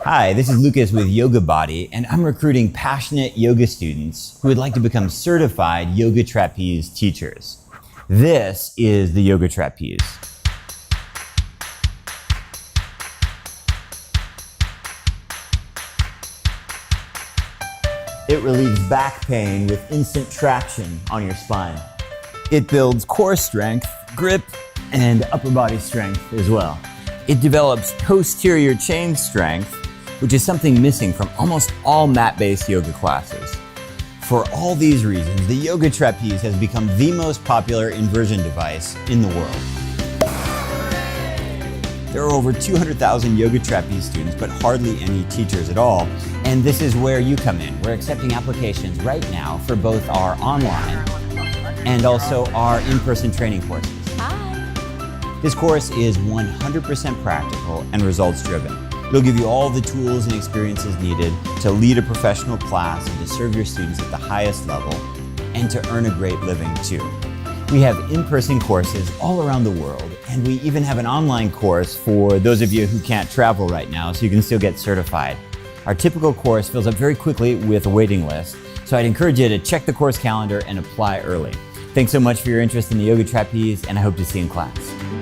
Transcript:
Hi, this is Lucas with YOGABODY, and I'm recruiting passionate yoga students who would like to become certified yoga trapeze teachers. This is the yoga trapeze. It relieves back pain with instant traction on your spine. It builds core strength, grip, and upper body strength as well. It develops posterior chain strength, which is something missing from almost all mat-based yoga classes. For all these reasons, the yoga trapeze has become the most popular inversion device in the world. There are over 200,000 yoga trapeze students, but hardly any teachers at all. And this is where you come in. We're accepting applications right now for both our online and also our in-person training courses. Hi. This course is 100% practical and results-driven. It'll give you all the tools and experiences needed to lead a professional class and to serve your students at the highest level and to earn a great living too. We have in-person courses all around the world, and we even have an online course for those of you who can't travel right now, so you can still get certified. Our typical course fills up very quickly with a waiting list, so I'd encourage you to check the course calendar and apply early. Thanks so much for your interest in the yoga trapeze, and I hope to see you in class.